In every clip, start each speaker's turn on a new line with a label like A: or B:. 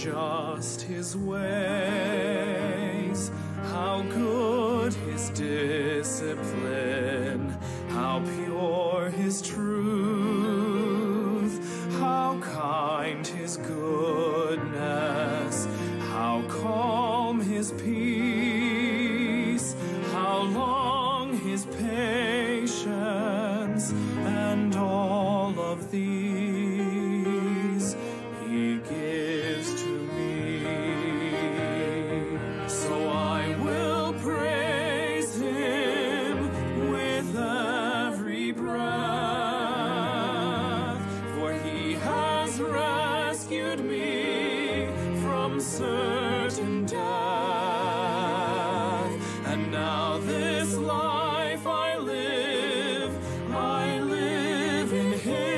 A: just his ways, how good his discipline, how pure his truth, how kind his goodness, how calm his peace, how long his patience, and all of these he gives to me. So I will praise him with every breath, for he has rescued me from certain death. And now this life I live in him.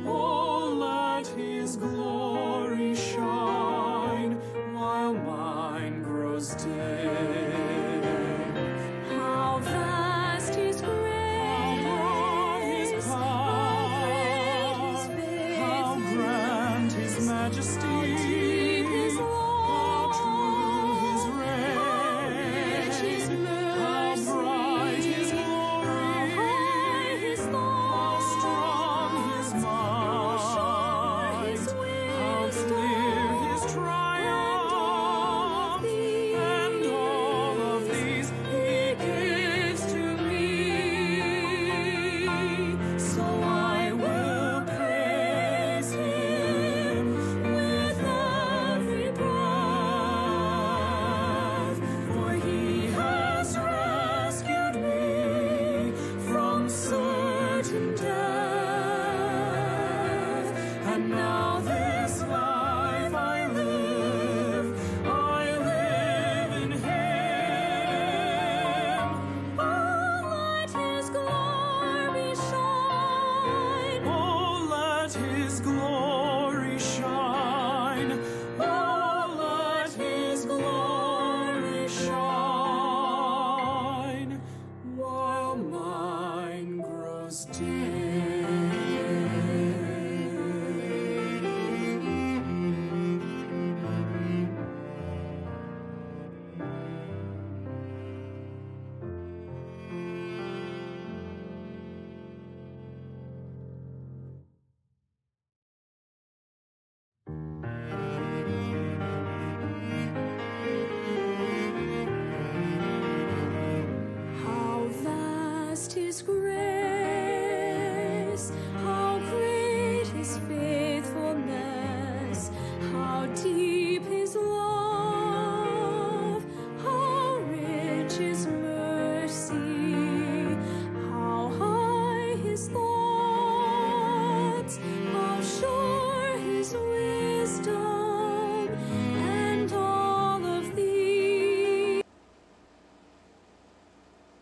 A: Oh, let his glory shine while mine grows dim.
B: How vast his grace,
A: How broad his power, how grand his majesty,
B: how deep his
A: how
B: love,
A: true his
B: how rich
A: reign,
B: his
A: how bright his
B: mercy, how
A: glory,
B: high his
A: how
B: thoughts,
A: strong his
B: how sure his
A: might, how
B: wisdom,
A: clear his
B: and
A: triumph, and all of these he gives to me. So I will praise him with every breath, for he has rescued me from certain death. And now this life I live in him. Oh, let his glory shine. Oh, let his glory shine. Oh, let his glory shine while mine grows dim.
B: How vast his grace, how great his faithfulness, how deep his love, how rich his mercy, how high his thoughts, how sure his wisdom, and all of these.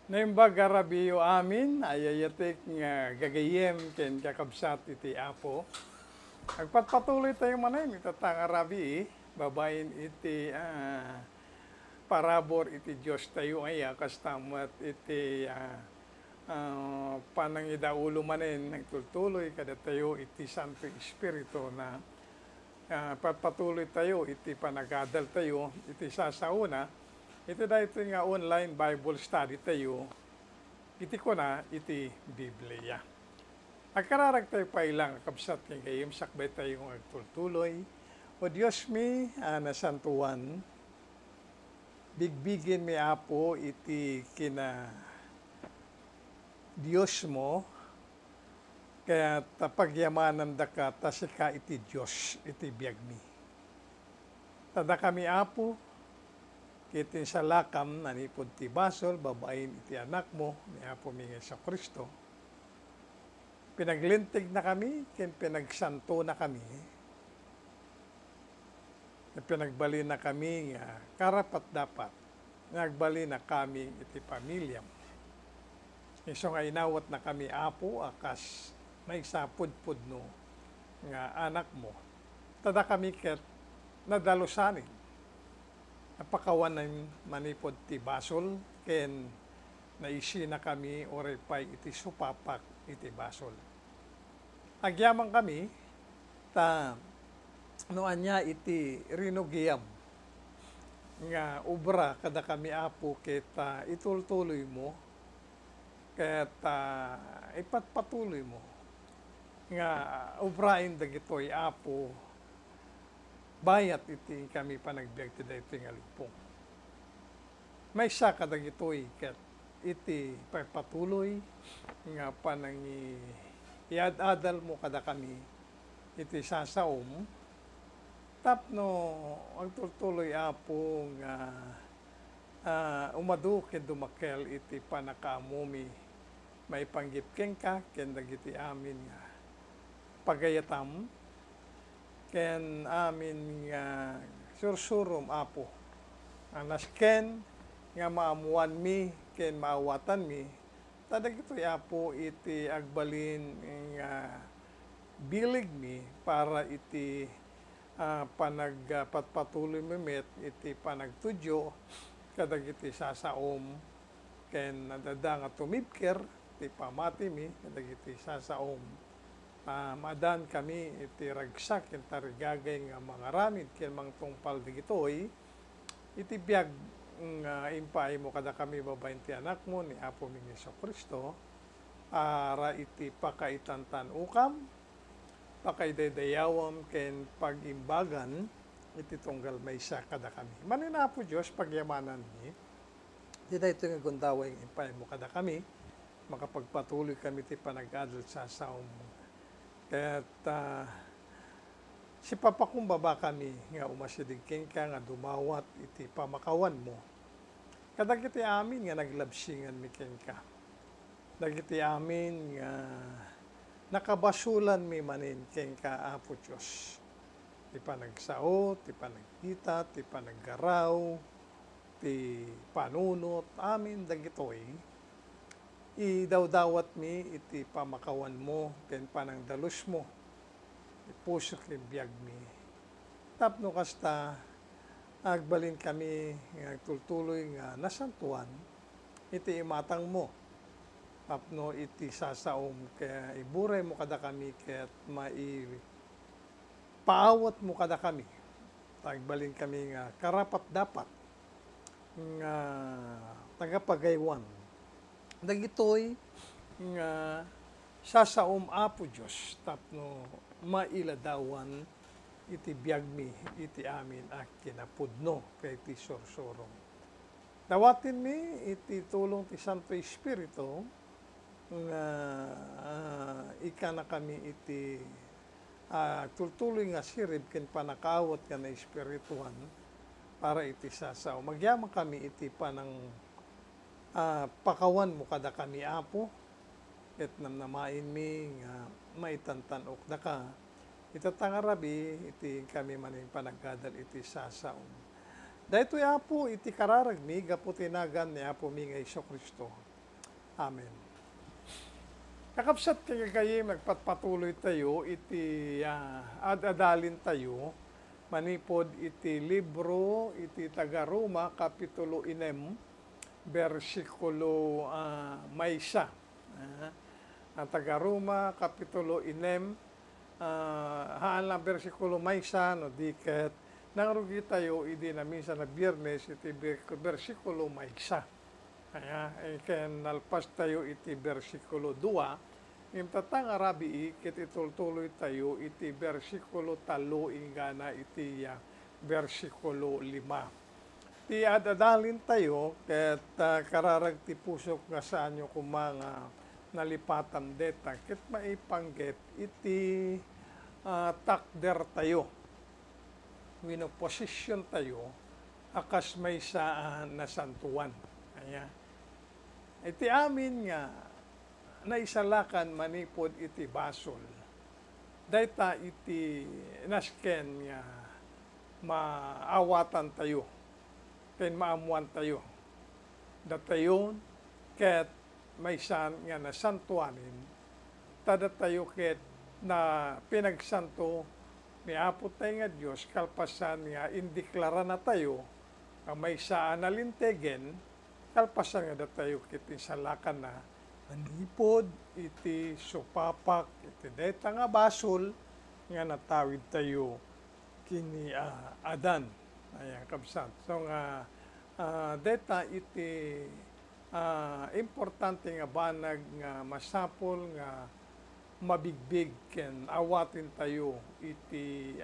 C: Naimbag arabiyo amin, ayayatik nga gagayem ken kakabsat iti apo. Agpatpatuloy tayo manay, mitatang arabi, babayin iti parabor iti Diyos tayo ay kastamat iti panangidaulo manen nagtultuloy kada tayo iti Santo Espiritu na patpatuloy tayo iti panagadal tayo iti sasauna. Ito dahito nga online Bible study tayo, iti ko na iti Biblia. Agkararag tayo pa ilang kabsat ng gayim, sakbay tayo ng agtultuloy. O Diyos mi, nasantuan, bigbigin mi apo iti kina Diyos mo, kaya tapagyamanan da ka, tasika iti Diyos, iti biyag mi. Tada kami apo, kitin sa lakam na ni ti basol, babain iti anak mo, ni Apo Mingay sa Kristo. Pinaglintig na kami, kin pinagsanto na kami. Pinagbali na kami nga karapat dapat. Nagbali na kami iti pamilya. Iso nga inawat na kami apo, akas may sapud-pud no nga anak mo. Tada kami ket nadalusanin. Napakawan ng manipod ti basol, ken naisi na kami orepay iti supapak iti basol. Agyaman kami, ta no anya iti rinugiyam nga ubra kada kami apo ket itultuloy mo ket ipatpatuloy mo nga ubrain dagitoy apo bayat iti kami panagbiag ti daytoy nga lupong. May sa kadag ito'y ket iti pagpatuloy nga panangi iad-adal mo kada kami iti sasaom tapno ang tuloy apo nga umadu ken dumakel iti panakaamumi maipanggipken ka ken dagiti amin nga pagayatam ken amin nga sursurum apo anasken nga maamuan mi ken maawatan mi tadag ito'y apo iti agbalin nga bilig mi para iti panagpatpatuloy met iti panagtudyo kadag iti sasaom ken nadada nga tumibker iti pamati mi kadag iti sasaom madan kami iti ragsak ken tarigagay nga mga ramid ken mangtungpal digitoy iti biag nga impay mo kada kami babaen ti anak mo ni Apo ming Jesucristo ara iti pakaitantan ukam pakaidayawam ken pagimbagan iti tunggal maysa kada kami manen Apo Dios pagyamanan ni di daytoy nga gundaway nga impay mo kada kami makapagpatuloy kami ti panag-adal sa saom ket si papakumbaba kami nga umasidigken ka nga dumawat iti pamakawan mo. Kadag iti amin nga naglabsingan mi ken ka. Dagiti amin nga nakabasulan mi manin ken ka Apo Dios. Ti panagsao, ti panagkita, ti panaggaraw, ti panunot, amin dagitoy. Idawdawat mi iti pamakawan mo ken panangdalus mo. Pusok ken biag mi. Tapno kasta agbalin kami nga tultuloy nga nasantuan iti imatang mo. Tapno iti sasaom kaya iburay mo kada kami ket paawat mo kada kami. Agbalin kami nga karapat dapat nga tagapagaywan. Dagitoy nga sasaom Apo Dios tapno mailadawan iti biag mi iti amin a kinapudno kay ti sorsorong. Dawatin mi iti tulong ti Santo Espiritu nga ika na kami iti tultuloy nga sirib ken panakawat ka na espirituhan para iti sasaw. Magyamang kami iti panang pakawan mo kada kami Apo ket namnamain mi nga maitantanok da ka itatangarabi iti kami maning panaggadal iti sasaom. Daytoy Apo iti kararag mi gapu tinagan ni Apo mi nga Jesucristo. Amen. Kakabsat kay magpatpatuloy tayo iti adadalin tayo manipod iti libro iti taga-Roma kapitulo 6 bersikulo maysa. Ang taga-Roma kapitulo 6 haan lang bersikulo maysa no diket nangrugi tayo idi na minsan na biyernes iti bersikulo maysa. Kaya ken nalpas tayo iti bersikulo 2 imtatang arabi ket itultuloy tayo iti bersikulo 3 ingana iti bersikulo 5. Ti adadalin tayo ket kararag ti pusok nga saan nyo kumanga nalipatan deta ket maipanggep iti takder tayo wino posisyon tayo akas may saan na santuan kaya iti amin nga naisalakan manipod iti basol dayta iti nasken nga maawatan tayo ken maamuan tayo datayon ket may san nga nasantuanin tada tayo ket na pinagsanto ni Apo tayo nga Diyos kalpasan nga indeklara na tayo nga may saan nalintegen kalpasan nga tayo ket insalakan na manipod iti supapak iti deta nga basol nga natawid tayo kini Adan. Ayan, kabsat. So nga, deta iti importante nga banag nga masapol nga mabigbig ken awatin tayo iti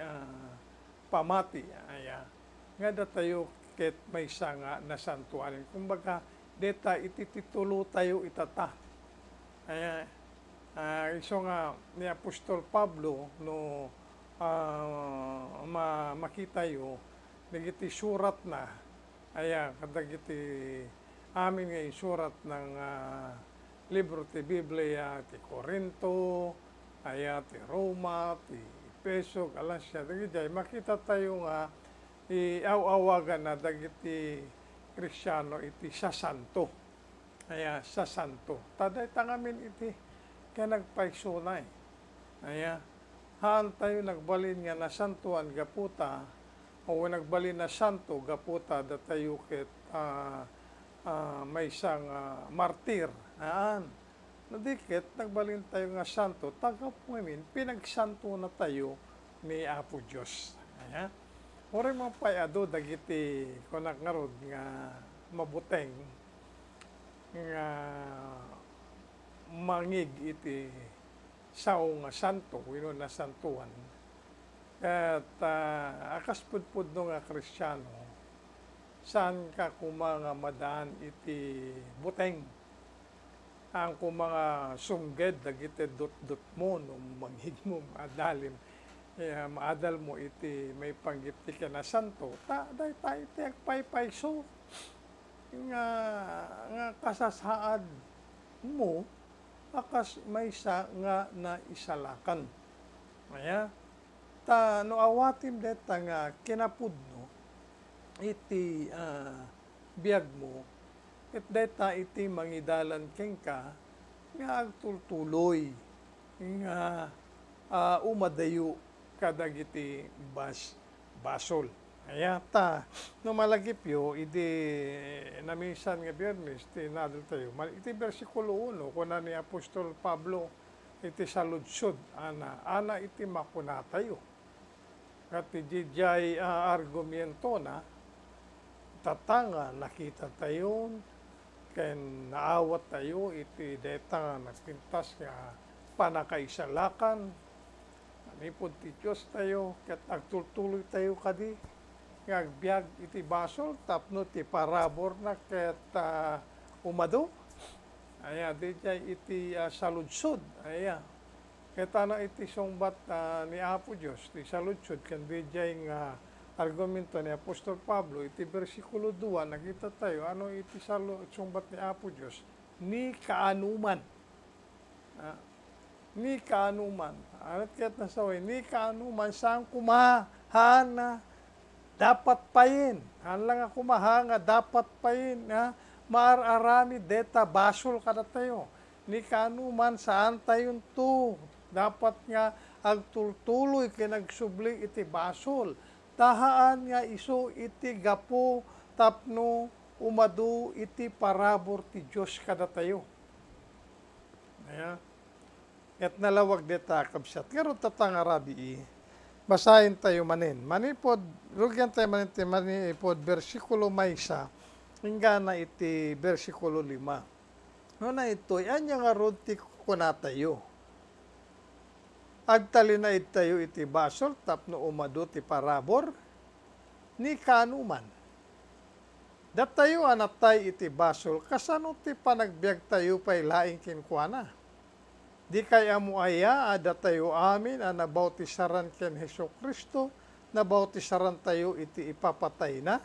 C: pamati. Ayan. Nga da tayo ket may nga nasantuanin. Kumbaga, deta iti titulo tayo itata. Ayan. Iso nga ni Apostol Pablo no makita yo nagiti surat na ayan kadagiti amin nga surat ng libro ti Biblia ti Corinto ayan ti Roma ti Efeso Galacia dagiti makita tayo nga iaw-awagan na dagiti Kristiyano iti sasanto ayan sasanto taday tangamin iti kaya nagpaisunay ayan haan tayo nagbalin nga na santuan gaputa o nagbalin na santo gaputa da tayo ket may isang martir aan nadikit nagbalin tayo nga santo tagapumin pinagsanto na tayo ni Apo Diyos ayan ori mga payado dagiti kunak ngarod nga mabuteng nga mangig iti sao nga santo, wino na santuan. At akas pudpud no nga Kristiyano, saan ka kumanga madaan iti buteng. Ang kumanga sungged, dagiti dot-dot mo, nung manghig mo, maadalim, maadal mo iti may panggipti ka na santo, day tayo iti agpaypayso, nga kasasaad mo, akas may isa nga na isalakan. Maya, no awatim deta nga kinapudno, iti biyag mo, it deta iti mangidalan ken ka, nga agtultuloy, nga umadayo kadagiti basol. Kaya no malagip yo, iti namisan nga biyernes, tinadal tayo. Iti versikulo 1, kuna ni Apostol Pablo, iti saludsod, ana iti makuna tayo. At iti jay argumento na, tatanga nakita tayo, ken naawat tayo, iti deta nagpintas nga panakaisalakan, manipod ti Diyos tayo, ket agtultuloy tayo kadi, ngagbiag iti basol tapno ti parabor na ket umado aya dijay iti saludsod aya ket ana iti sungbat ni Apo Dios ti saludsod ken dijay nga argumento ni Apostol Pablo iti bersikulo 2 nakita tayo ano iti sungbat ni Apo Dios ni kaanuman ni kaanuman anat ket nasaway ni kaanuman saan kumahana dapat payin. Hanlang ako mahanga, dapat payin. Maararami deta, basol kada tayo. Ni kanuman saan tayon to. Dapat nga agtultuloy kinagsubli iti basol. Tahaan nga iso iti gapo tapno umadu iti parabor ti Diyos kada tayo. Ayan. At nalawag deta kabsat. Karon tatanga rabi basahin tayo manin. Manipod, rugyan tayo manipod, versikulo maysa, hingga na iti versikulo 5. No na ito, yan yung arod ti kuna tayo. Agtali na tayo iti basol, tapno umado ti parabor, ni kanuman. Dat tayo anatay iti basol, kasano ti panagbiag tayo pa'y laing kinkwana. Di kaya mo aya, ada tayo amin, nabautisaran ken Hesus Kristo, nabautisaran tayo iti ipapatay na.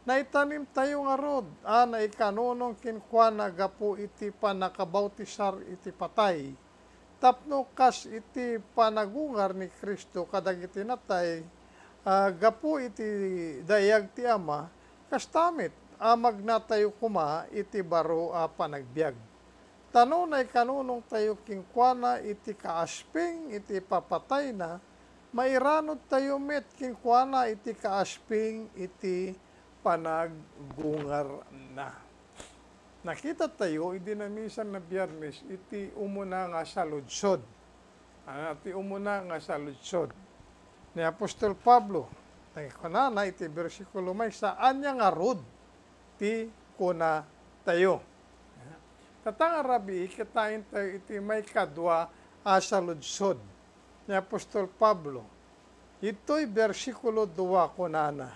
C: Naitanim tayo nga rod, na ikanunong kinkwana gapo iti panakabautisar iti patay. Tapno kas iti panagungar ni Kristo kadagiti natay, gapo iti dayag ti Ama, kas tamit, amag na tayo kuma iti baro panagbiag. Tanunay kanunong tayo kinkwana iti kaasping iti papatay na, mairanod tayo met kinkwana iti kaasping iti panaggungar na. Nakita tayo, idinamisan na biyernes, iti umuna nga sa ludsod. Iti umuna nga sa ludsod. ni Apostol Pablo. Kunana iti bersikulo may saan niya nga rod ti kuna tayo. Tatang arabi, kitain tayo iti may kadwa asa ludsod ni Apostol Pablo. Ito'y bersikulo 2 kunana.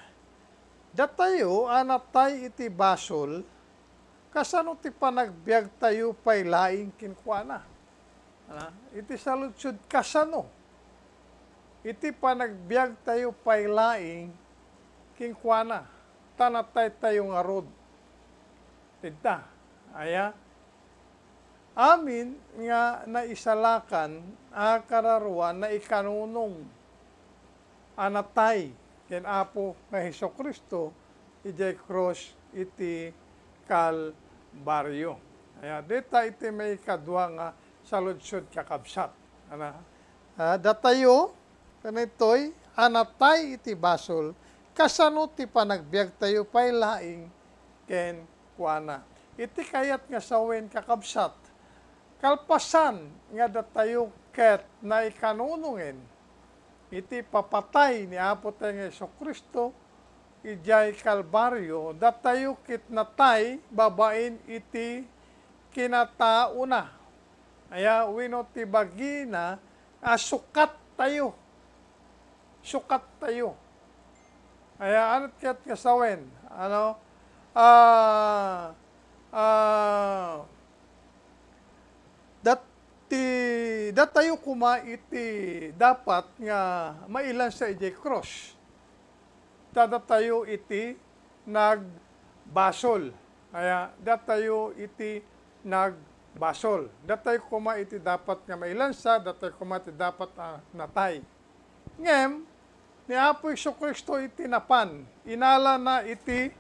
C: Datayo anatay iti basol, kasano ti panagbiag tayo pay laing kinkwana. Iti sa ludsod kasano. Iti panagbiag tayo pay laing kinkwana. Tanatay tayo nga rod. Tita, aya. Amin nga naisalakan kararuan na ikanunong anatay ken Apo nga Hesukristo ijay cross iti Kalbaryo. Aya, dita iti may kadwa nga sa ludsod kakabsat. Datayo, kanitoy, anatay iti basol, kasano ti panagbiag tayo pay laing ken kuana. Iti kayat nga sawen kakabsat, kalpasan nga datayo ket na ikanunungen, iti papatay ni Apo tayong Hesukristo, ijay Kalbaryo, datayo kit natay babain iti kinatauna. Aya, wino ti bagina, sukat tayo. Sukat tayo. Aya, anot ket kasawen? Datayo kuma iti dapat nga mailan sa ijay cross. Datayo iti nagbasol. Aya, datayo iti nagbasol. Datayo kuma iti dapat nga mailan sa, datayo kuma iti dapat natay. Ngem, ni Apo Hesukristo iti napan, inala na iti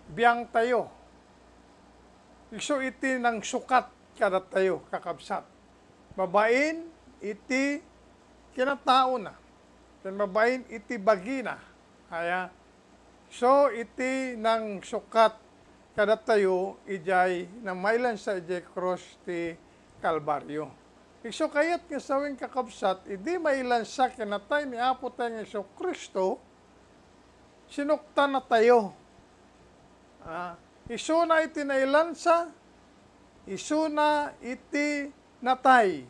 C: biyang tayo. Iso iti nang sukat kada tayo kakabsat. Babain iti kinatao na. Then babain iti bagina. Kaya, so iti nang sukat kada tayo ijay na mailan sa ijay cross ti Kalbaryo. Iso kayat nga sawing kakabsat, idi mailan sa kinatay ni Apo tayong Hesukristo, sinukta na tayo. Iso na iti nailansa, iso na iti natay.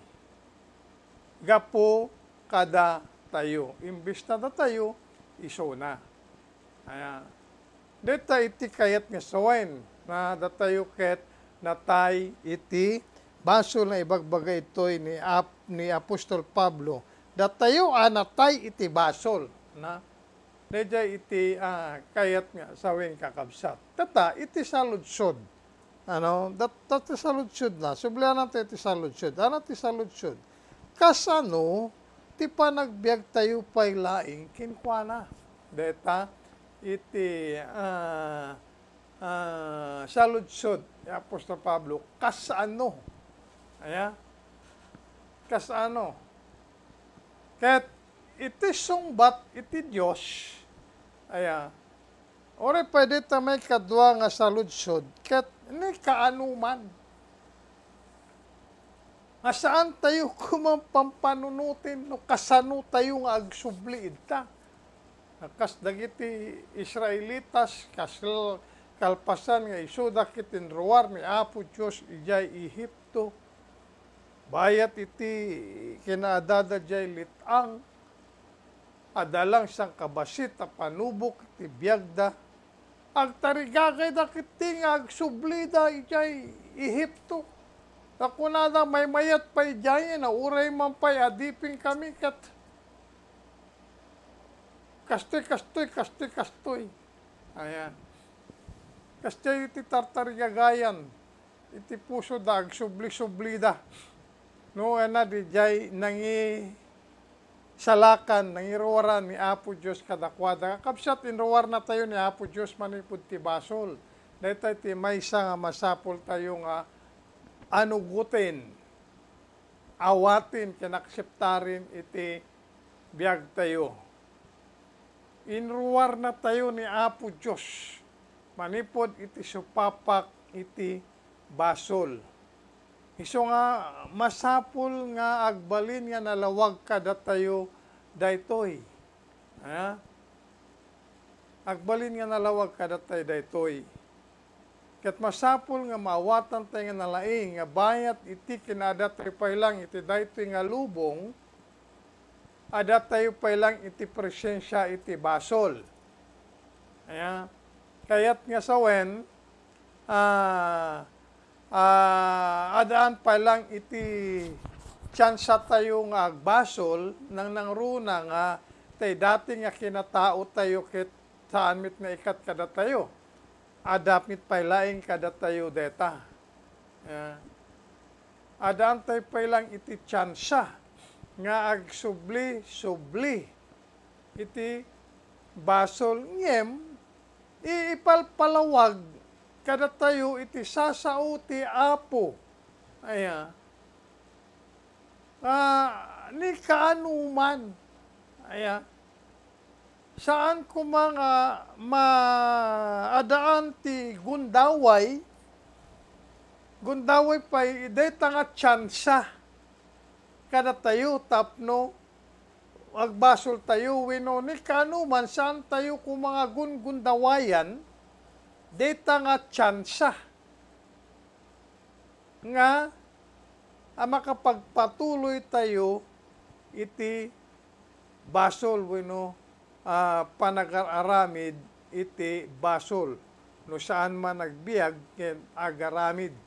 C: Gapo kada tayo. Imbis na tayo, iso na. Dita iti kayat nga sawen, na datayo ket natay iti basol na ibagbagay ito'y ni Apostol Pablo. Datayo anatay iti basol. Medya iti kayat nga sawing kakabsat. Tata, iti saludsod. Dati saludsod na. Sublihan natin iti saludsod. Iti saludsod. Kasano, ti panagbiag tayo pay laing kinkwana. Deta, iti saludsod. Apostol Pablo, kasano? Aya, kasano? Ket iti sungbat iti Diyos. Aya, ore pwede tamay kadwa nga saludsod, ket ni kaanuman. Nga saan tayo kumampampanunutin no kasano tayo nga agsubli ita. Kas dagiti Israelitas, kas kalpasan nga isuda kitin ruwar ni Apo Diyos ijay Ehipto. Bayat iti kinaadada jay litang, adalang sang kabasit a panubok iti biyagda. Agtarigagay da kiti nga agsublida ijay Ehipto. Nakunada may mayat pa ijay na uray man pa'y adipin kami kat kastoy. Ayan. Kastoy iti tartarigagayan. Iti puso da agsubli-sublida. No, di jay nangi salakan, nangiruwaran ni Apo Diyos kadakwada. Kapsat, inruwar na tayo ni Apo Diyos manipod ti basol. Dahil ti maysa nga masapol tayo nga anugutin, awatin, kinakseptarin iti biyag tayo. Inruwar na tayo ni Apo Diyos manipod iti supapak iti basol. Iso nga masapul nga agbalin nga nalawag kada tayo daytoy. Agbalin nga nalawag kadatay daytoy. Ket masapul nga maawatan tayo nga nalaing, nga bayat iti kinadat tayo pailang iti daytoy nga lubong, adat tayo pailang iti presensya iti basol. Kayat nga sawen, adaan pailang iti tsansa tayo nga agbasol, nang nangruna nga tayo dati nga kinatao tayo ket saan mit nga ikat kada tayo. Adapit pailaing kada tayo deta. Adaan tayo pailang iti tsansa nga agsubli iti basol ngem ipalpalawag kada tayo iti sasao ti Apo. Ni kaanuman. Saan ko mga maadaan ti gundaway pa dayta nga tsansa kada tayo tapno agbasol tayo wenno ni kanuman saan tayo ko mga gundawayan dayta nga tsansa nga makapagpatuloy tayo iti basol wenno panag-aramid iti basol. No saan man nagbiag ken agaramid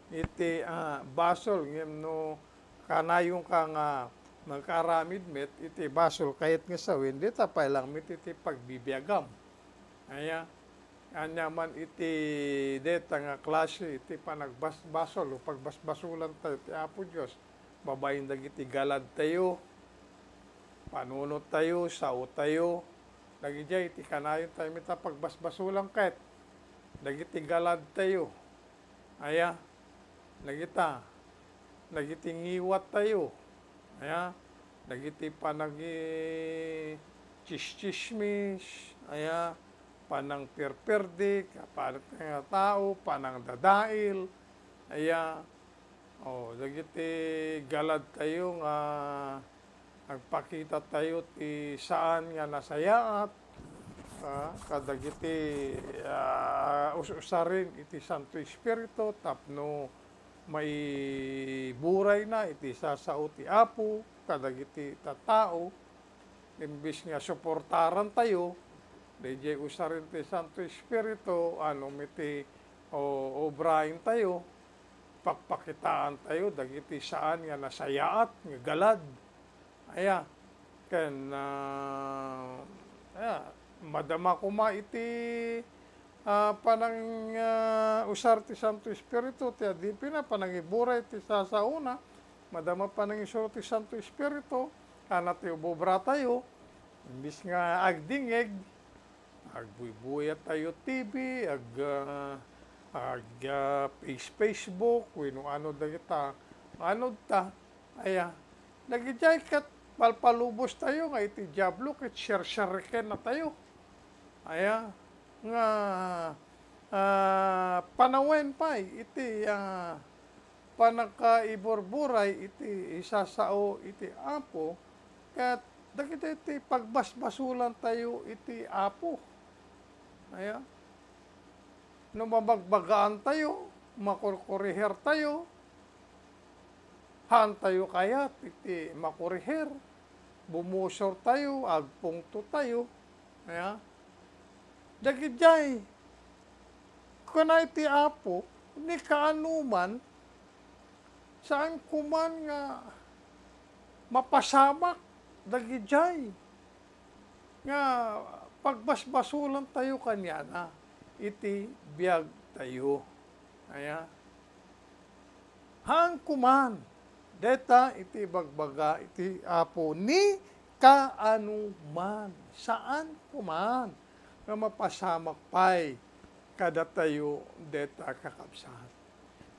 C: iti basol ngem no kanayong ka nga magkaramid met iti basol kahit nga sawin dita pailang met iti pagbibiyagam. Anya man iti deta nga klase iti panagbasbasol o pagbasbasulan tayo ti Apo Dios. Babayin dagiti galad tayo, panunot tayo, sao tayo, dagiti iti kanayon tayo mita pagbasbasulang kahit dagiti galad tayo. Dagiti ngiwat tayo. Dagiti panagi chismis, panang perperdik, panang tao, panang dadail, dagiti galad tayo nga agpakita tayo ti saan nga nasayaat, kadagiti usarin iti Santo Espiritu tapno may buray na iti sasao ti Apo, kadagiti tatao, imbis nga suportaran tayo, DJ usarin ti Santo Espiritu, miti obrahin tayo, pakpakitaan tayo, dagiti saan nga nasayaat, nga galad. Madama ko iti panang usar ti Santo Espiritu, ti adipina, panang iburay ti sasauna, madama panang isuro ti Santo Espiritu, kana ti ubobra tayo, imbis nga agdingeg, agbuybuya tayo TV, Facebook, ano dagita, ano ta, nagijay kat palpalubos tayo nga iti diablo ket share-share na tayo. Nga panawen pa iti panakaiborburay iti isasao iti Apo ket dagiti iti pagbasbasulan tayo iti Apo. No mabagbagaan tayo, makurkuriher tayo, han tayo kayat iti makuriher, bumusor tayo, agpungto tayo. Dagijay, kuna iti Apo, ni kaanuman, saan kuman nga mapasamak, dagijay. Nga pagbasbasulan tayo kanya na, iti biyag tayo. Hang kuman, deta iti bagbaga iti Apo ni kaanuman, saan kuman, nga mapasamak pay kada tayo deta kakabsat.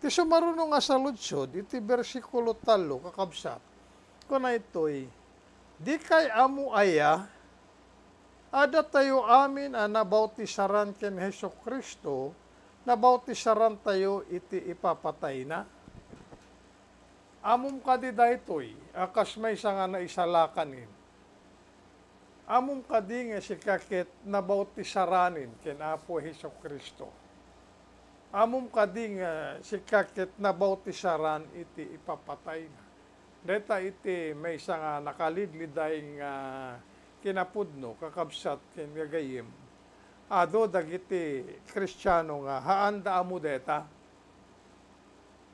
C: Iti sumarunong nga sa lutsod, iti versikulo 3 kakabsat, kuna ito'y, di kay amo aya, ada tayo amin nabautisaran ken Hesu Kristo, nabautisaran tayo iti ipapatay na. Amom kadi daytoy, akas may nga naisalakan amom kadi nga si kakit nabautisaраnin ken Apo Hesus Kristo. Amom kadi nga si kakit nabautisaran iti ipapatay na. Deta iti may isa nga nakalidliday nga kinapudno kakabsat ken gagayem. Ado dagiti Kristiyano nga haanda amo deta.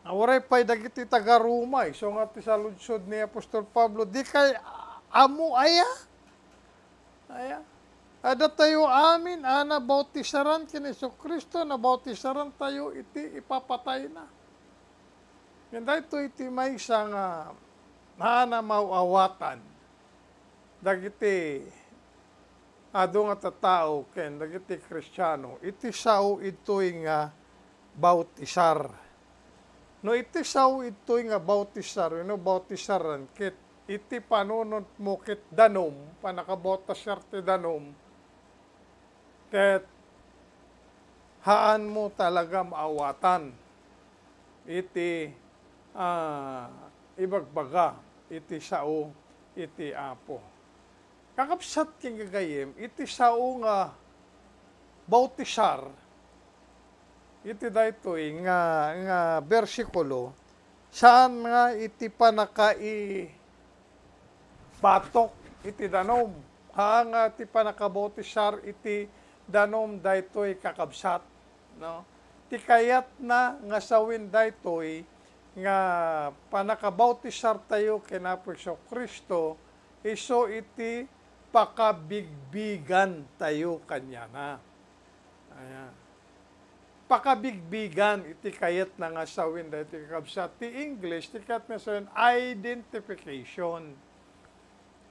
C: Awaray pay dagiti taga-Roma so nga ti saludsod ni Apostol Pablo di kay amo aya. Aya. Ada tayo amin, bautisaran ken Kristo, na bautisaran tayo iti ipapatay na. Kanda ito iti may isang mauawatan. Dagiti ado nga tatao ken dagiti Kristiyano, iti sao ito'y nga bautisar. No iti sao ito'y nga bautisar, bautisaran ket iti panunod mo ket danom, panakabotasar ti danom, ket haan mo talaga maawatan iti ibagbaga iti sao iti Apo. Kakapsat king gagayem iti sao nga bautisar iti daytoy nga bersikulo saan nga iti panakai batok iti danom. Nga ti panakabautisar iti danom daytoy kakabsat. No? Ti kayat na nga sawin daytoy nga panakabautisar tayo ken Apo Kristo iso iti pakabigbigan tayo kanya na. Ayan. Pakabigbigan iti kayat na nga sawin daytoy kakabsat. Ti English ti kayat na sawin identification.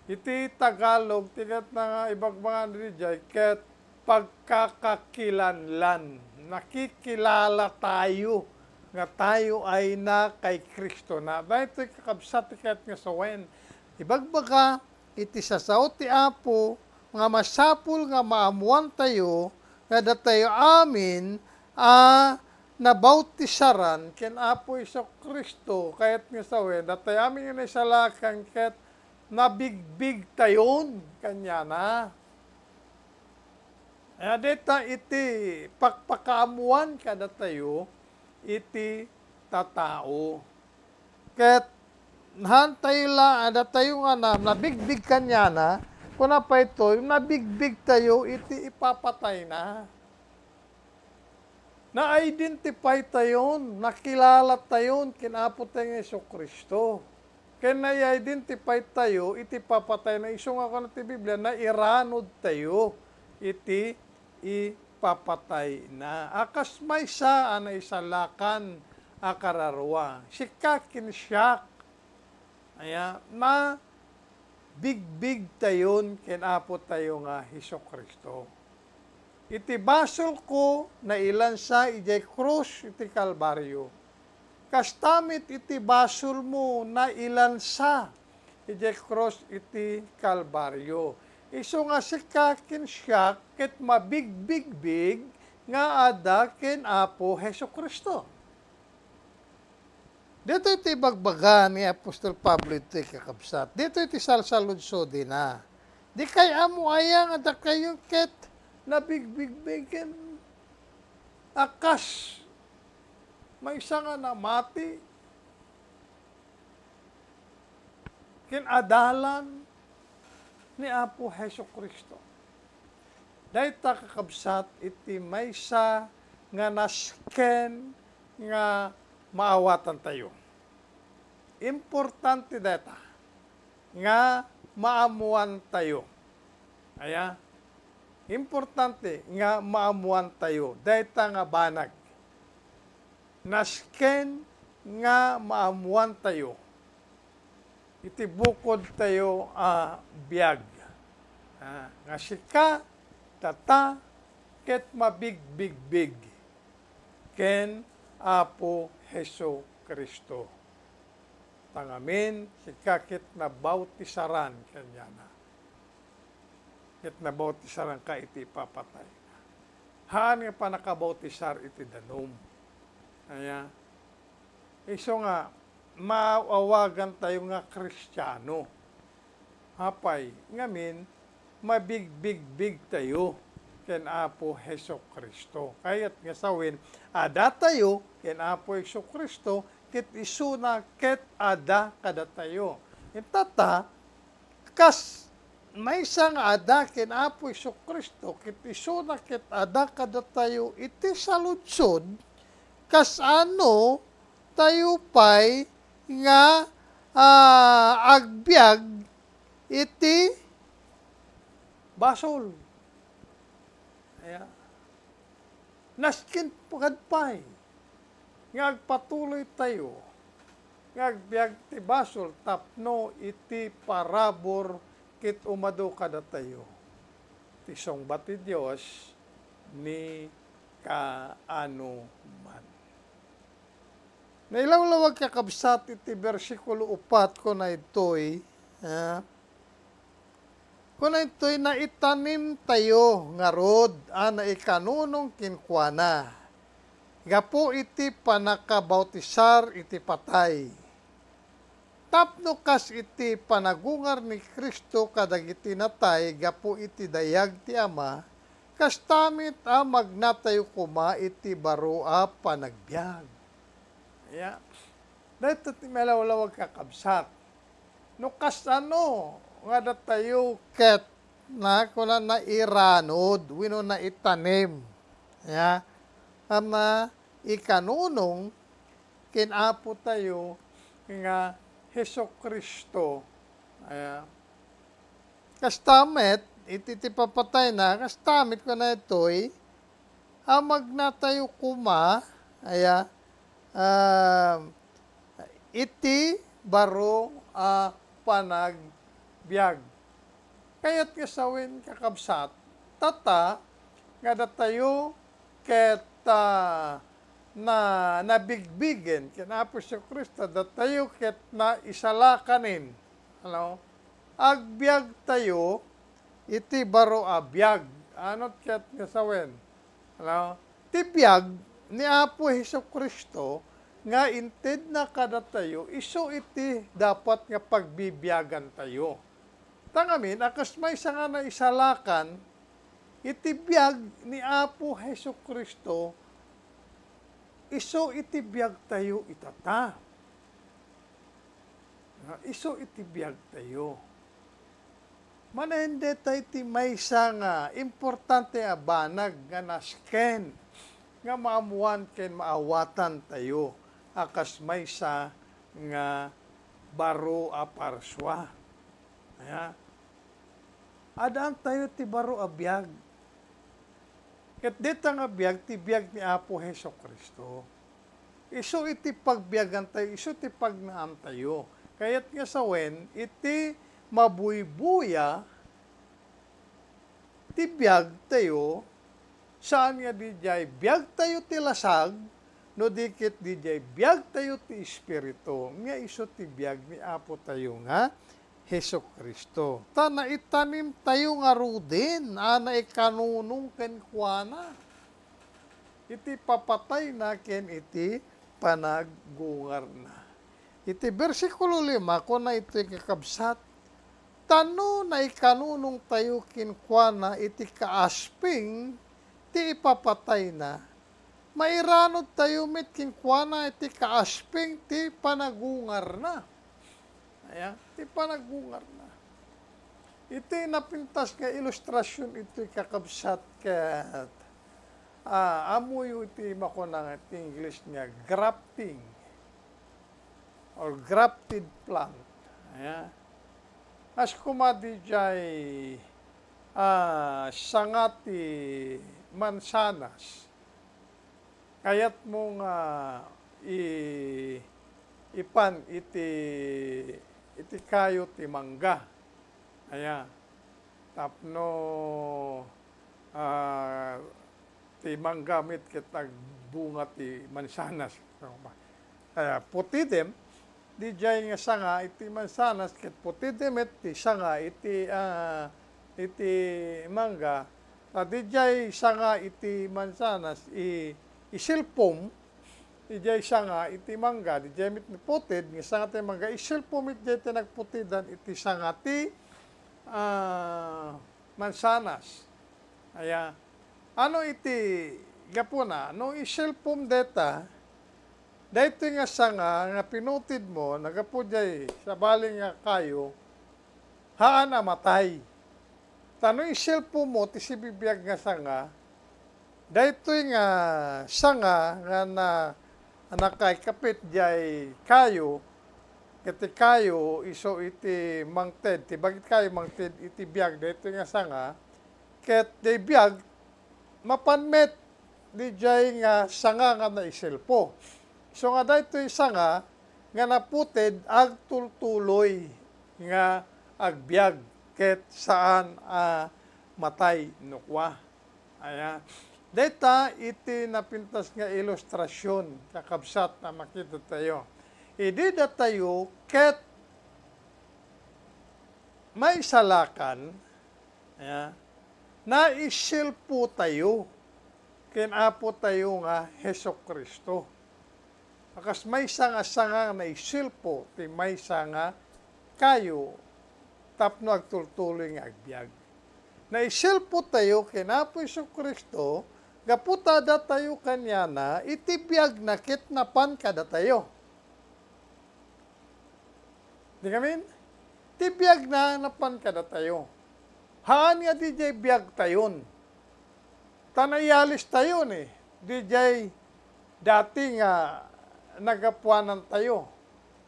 C: Iti Tagalog, tigat na nga ibang mga nilidjay, ket pagkakakilanlan. Nakikilala tayo nga tayo ay na kay Kristo na. Dahil ito'y kakabsat tikat nga sawen. Ibagbaga, iti sasaw ti Apo, nga masapul nga maamuan tayo, nga datayo amin, nabautisaran, ken Apo Hesus Kristo, kayat nga sawen, datayo amin nga naisalakan, ket nabigbig tayon kanya na. Deta iti pakpakamuan kada tayo iti tatao. Ket hantay la ada tayo nga nabigbig kanya na kuna pa ito nabigbig tayo iti ipapatay na. Na-identify tayon, nakilala tayon kinapo tayo Hesus Kristo. Kaya na-identify tayo, iti papatay na iso nga ka ti Biblia, na iranod tayo, iti ipapatay na. Akas may sa na isalakan akararwa. Sikakin siyak. Aya, na bigbig tayon, kinapo tayo nga Hesus Kristo. Iti basol ko, na ilan sa ijay krus, iti Kalbaryo. Kastamit iti basol mo na ilansa iti cross iti Kalbaryo. Iso nga sikakin siya ket mabigbigbig nga ada ken Apo Hesus Kristo. Dito iti bagbaga ni Apostol Pablo iti kakabsat. Dito iti salsaludso din na. Di kay amo ayang ada kayo ket nabigbigbigen akas may isa nga namati, kinadalan ni Apo Hesus Kristo. Dahil kakabsat iti may isa nga nasken nga maawatan tayo. Importante data nga maamuan tayo. Aya, importante nga maamuan tayo. Dahil nga banag. Nasken nga maamuan tayo. Iti bukod tayo biyag. Nga sika, tata, ket mabigbigbig. Ken Apo Hesus Kristo. Tangamin, sika ket nabautisaran kanya na. Ket nabautisaran ka iti papatay. Haan nga panakabautisar iti danom. Aya, iso nga, maawagan tayo nga Kristiyano. Hapay, ngamin, mabig-big tayo ken Apo Heso Kristo. Kaya't nga sawin, ada tayo ken Apo Heso Kristo, ket isuna ket ada kada tayo. Itata, kas may isang ada ken Apo Heso Kristo, ket isuna ket ada kada tayo, iti saludsod, kas ano tayo pa'y nga agbyag iti basol. Ayan. Naskin pagadpay. Ngagpatuloy tayo. Ngagbyag ti basol tapno iti parabor kit umado kada tayo. Ti songbat ti Diyos ni kaano man. Nailawlawag kakabsat iti versikulo 4 ko na ito'y kuna ito'y naitanim tayo nga rod, na ikanunong kinkwana. Gapo iti panakabautisar iti patay. Tapno kas iti panagungar ni Kristo kadagiti natay, gapo iti dayag ti Ama, kas tamit magnatayo kuma iti baro panagbiag. Yeah. Dahito ti melawlawag kakabsat. No kas ano, nga datayo ket na kuna na iranod, wino na itanim. Yeah. Ama ikanunong kinapo tayo nga Heso Kristo. Kastamit, iti papatay na, kastamit ko na ito'y magnatayo kuma, iti baro panagbiag. Kaya't kasawin kakabsat, tata, nga datayo ket na nabigbigen kinapo si Kristo, datayo ket na isalakanin. Ano? Agbiag tayo, iti baro biag. Anot ket kasawin? Ano? Ti biag ni Apo Heso Kristo nga inted na kada tayo, iso iti dapat nga pagbibiyagan tayo. Tangamin, akas may nga na isalakan, iti biyag ni Apo Heso Kristo, iso iti biyag tayo itata. Iso iti biyag tayo. Manahinde tayo iti may nga importante banag nga nasken, nga maamuan ken maawatan tayo akas maysa nga baro parswa. Adaan tayo ti baro biag. Ket dita nga biag ti biag ni Apo Heso Kristo. Isu iti pagbiagan tayo, isu ti pagnaam tayo. Kaya't nga sawen iti mabuybuya ti biag tayo. Saan nga dijay biag tayo ti lasag, no dikit dijay biag tayo ti espiritu, nga iso ti biag ni Apo tayo nga Heso Kristo. Ta naitanim tayo nga rudin, na ikanunong kenkwana. Iti papatay na ken iti panaggungar na. Iti versikulo 5 ko na iti kakabsat, tano na ikanunong tayo kenkwana iti kaasping ti ipapatay na, mairanod tayo mit kinkwana iti kaasping ti panagungar na. Ti panagungar na. Iti napintas nga ilustrasyon iti kakabsat ket amuyo iti makunang iti English nga grafting or grafted plant. As kumadi jay sangati mansanas, kayat mong ipan iti kayo ti mangga. Tapno ti mangga mit kitag bunga ti mansanas. Putidem, di jay nga sanga iti mansanas, ket putidem ti sanga iti mangga. Di jay sanga iti mansanas, isilpom, di jay sanga iti mangga, di jay mit putid, nga sanga ti mangga, isilpom it jay ti nagputidan, iti sanga ti mansanas. Aya, ano iti gapuna, no iselpom deta, dahito nga sanga, nga pinutid mo, nagapudjay sa baling nga kayo, haan amatay. Tano iselpom mo, ti si bibiyag nga sanga, dahito nga sanga, nga na nakay kapit jay kayo, kiti kayo, iso iti mangted, ti bagit kayo mangted, iti biyag, dahito nga sanga, ket di biyag, mapanmet, di jay nga sanga nga na iselpo. So nga dahito yung sanga, nga naputed, agtultuloy, nga agbyag, ket saan matay nukwa. Ayan. Data iti napintas nga ilustrasyon, kakabsat na makita tayo. Idi da tayo, ket may salakan, ayan, na isilpo tayo, kinapo tayo nga Heso Kristo. Akas may sanga na isilpo, ti may sanga kayo, tapno agtultuloy nga agbyag. Na isilpo tayo, kinapo Heso Kristo, gaputada tayo kanya na, itibiyag na kitnapan kada tayo. Di kamin? Tibiyag na napan kada tayo. Haan nga di jay biyag tayon. Tanayalis tayon eh. Di jay dati nga nagapuanan tayo.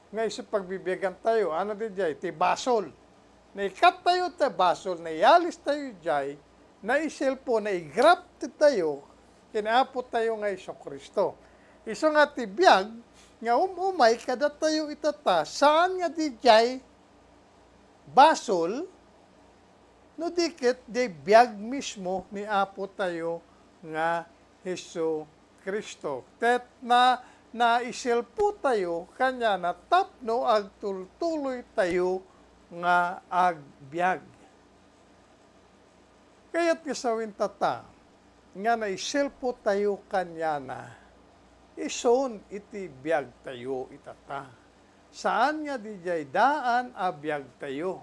C: Nga iso pagbibiyagan tayo. Ano di jay? Ti basol. Naikat tayo ti basol. Nayalis tayo jay. Naisilpo, naigraft tayo. Kinaapot tayo nga Iso Kristo. Iso nga ti biyag, nga umay kada tayo itata. Saan nga di jay basol, no dikit di biyag mismo ni apo tayo nga Heso Kristo. Tet na isilpo tayo, kanya na tapno agtultuloy tayo nga agbyag. Kaya't kasawin tata, nga na isilpo tayo kanya na, ison iti biyag tayo itata. Saan nga di jay daan abiyag tayo?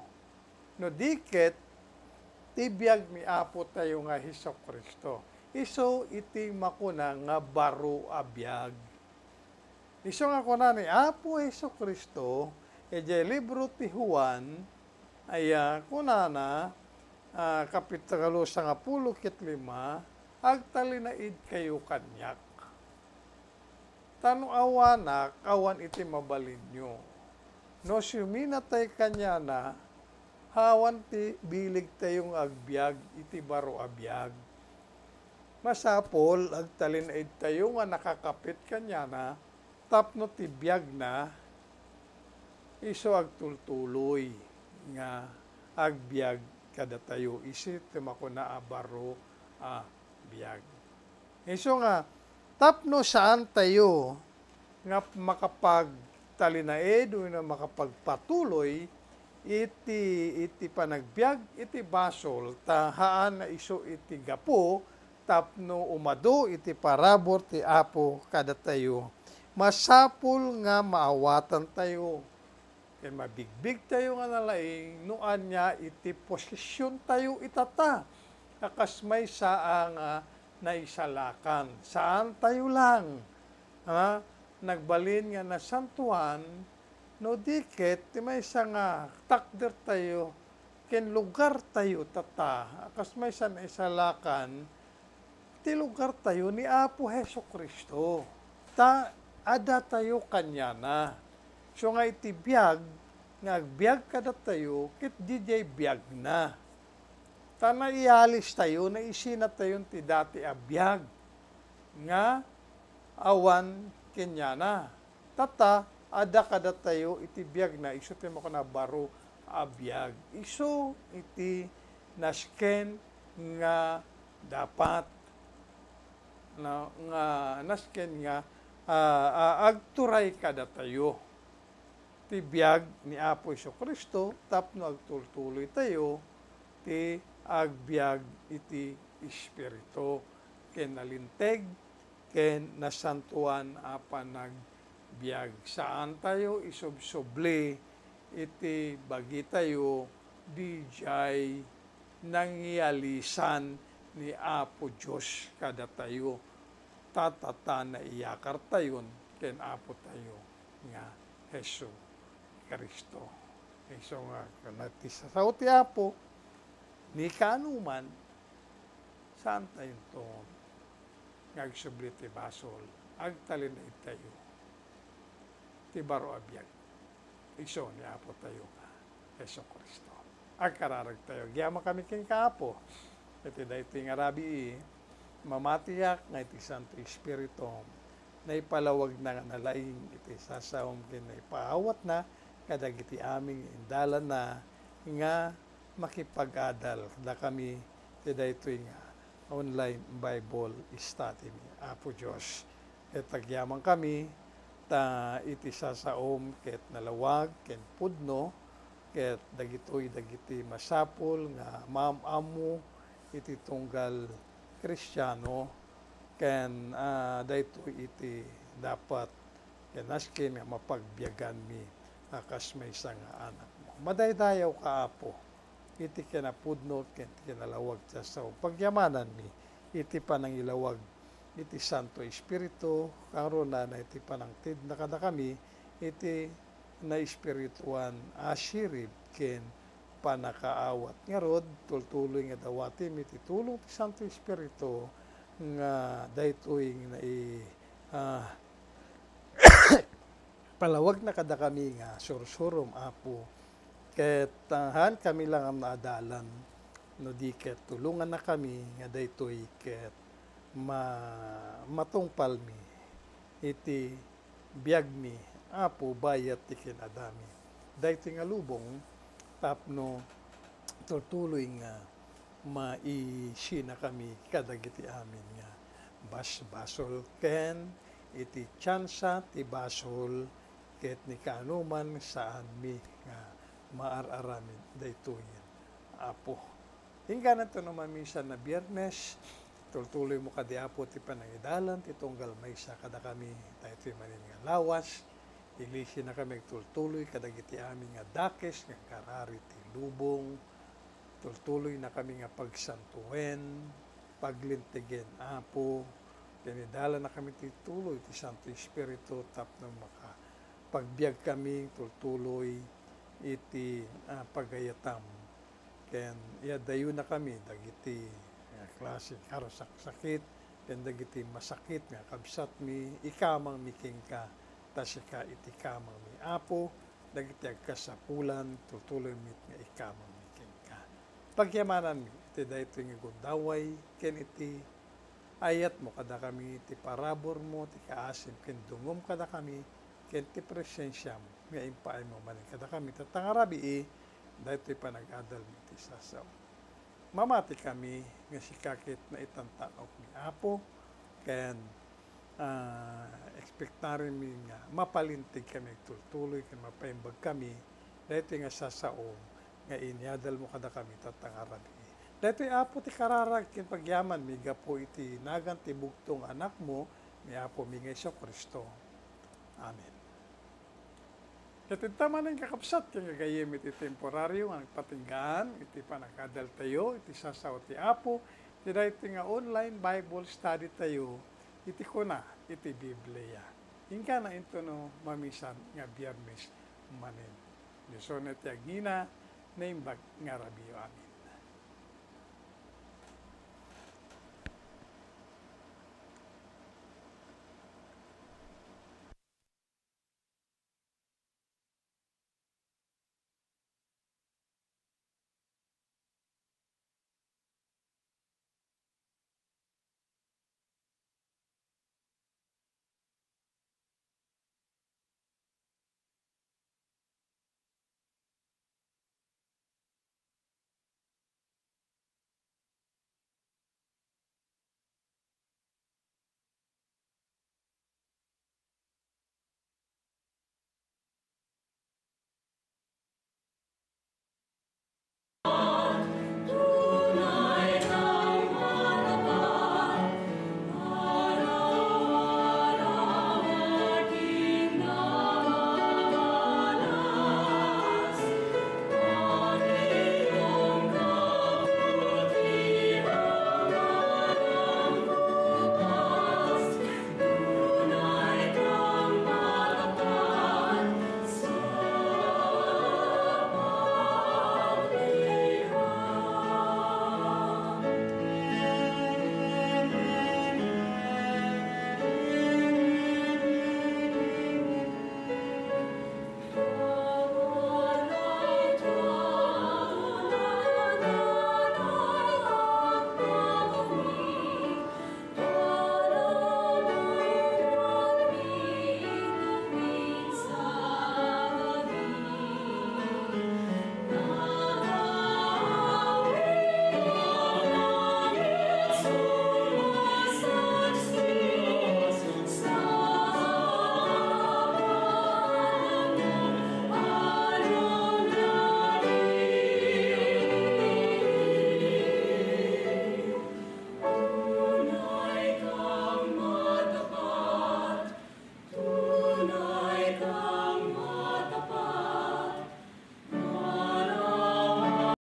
C: No dikit, tibiyag mi apo tayo nga Heso Kristo. Iso iti makuna nga baro abiyag. Iso nga kuna ni apo Heso Kristo, e jay libro ti Juan, ay kuna na, kapitulo 15, agtalinaid kayo kanyak. Tano awanak, awan iti mabalin nyo. No suminatay kanya na, hawan ti bilig tayong agbyag, iti baro abiyag. Masapol, agtalinaid tayo nga nakakapit kanya na, tapno ti biyag na, iso agtultuloy nga agbyag kada tayo, isi timako na baro biyag. Iso nga, tapno saan tayo nga makapagtalinaid o na makapagpatuloy iti panagbiag iti basol tahaan na iso iti gapo tapno umado iti parabor ti apo kada tayo. Masapul nga maawatan tayo. Kaya mabigbig tayo nga nalaing noan niya iti posisyon tayo itata. Akas may saang naisalakan. Saan tayo lang? Nagbalin nga na santuan, no dikit, ti may nga takder tayo, ken lugar tayo tata. Akas may sa naisalakan, ti lugar tayo ni Apo Heso Kristo. Ada tayo kanya na. So nga iti biyag, nagbiag kada tayo, kit DJ biyag na. Tana ialis tayo, na isina tayo ti dati abiyag. Nga, awan kenyana. Tata, ada kada tayo, iti biyag na, iso tayo mo na baro abiyag. Iso iti nasken nga dapat. Na, nga nasken nga, agturay kada tayo. Ti biyag ni Apo Iso Kristo, tapno agtultuloy tayo, ti agbyag iti Espiritu. Ken nalinteg, ken nasantuan apan nagbyag. Saan tayo isubsobli, iti bagi tayo, di jay nangyalisan ni Apo Diyos kada tayo tatata na iyakar tayon ken Apo tayo nga Hesu Kristo. So nga kanati sa ti Apo ni kanuman saan tayon to ngagsubli ti basol agtalin na itayo ti baro abiyag iso ni Apo tayo nga Hesu Kristo. Agkararag tayo giyama kami ken Kaapo iti daytoy nga rabi mamatiyak nga iti Santo Espiritu na ipalawag na nalaing iti sasawom ken na ipaawat na kadagiti aming indalan na nga makipag-adal da kami iti daytoy nga online Bible study ni Apo Diyos. Ket agyaman kami ta iti sasaom ket nalawag ken pudno ket dagiti masapol nga maam-amu iti tunggal Kristiyano ken daytoy iti dapat ken asken nga mapagbiyagan mi akas maysa nga anak mo. Madaydayaw ka Apo iti kinapudno ken kinalawag sa pagyamanan mi iti panangilawag iti Santo Espiritu karon na iti panangtid na kada kami iti na espirituan asirib ken panakaawat nga rod tultuloy nga dawati iti tulong ti Santo Espiritu nga daytoy na palawag na kada kami nga sursurom Apo ket han kami lang ang naadalan no di ket tulungan na kami nga daytoy ket matungpal mi iti biag mi Apo bayat ti kinadami daytoy nga lubong tapno tutuloy nga maisina kami kadagiti amin nga basol ken iti tsansa ti basol ket ni kaanuman saan mi nga maararamin daytoyen Apo. Hingganan to naman minsan na Biyernes tultuloy mo kadi Apo ti panangidalan ti tunggal maysa kada kami daytoy manin nga lawas iglesia na kami tultuloy kadagiti amin nga dakes nga karari ti lubong tultuloy na kami nga pagsantuwen paglintigen Apo tinidala na kami ti tuloy ti Santo Espiritu tapno pagbiag kami tultuloy iti pagayatam ken iadayo na kami dagiti klase karusak sakit ken dagiti masakit nga kabsat mi ikamang miking ka tasika iti kamang mi Apo dagiti agkasapulan tutuloy mit nga ikamang miking ka pagyamanan mi iti daytoy nga gundaway ken iti ayat mo kada kami ti parabor mo ti kaasim ken dungom kada kami ken ti presensya mo nga impaay mo manin kada kami tatangarabi daytoy panag-adal mi ti sasaw mamati kami nga sikakit na itantanok ni Apo ken ekspektarin mi nga mapalintig kami tultuloy ken mapaimbag kami daytoy nga sasaom nga inyadal mo kada kami tatangarabi daytoy Apo ti kararag ken pagyaman mi gapo iti nagan ti bugtong anak mo ni Apo mi nga Hesu Kristo. Amen. Iti tama ng kakapsat kaya gagayim iti temporaryo ang nagpatinggaan iti panakadal tayo iti sasaw ti Apo iti daytoy nga online Bible study tayo iti kuna iti Biblia. Ingka na ito no mamisan nga Biyernes manin. Diyoson iti agina na imbag nga rabiyo amin.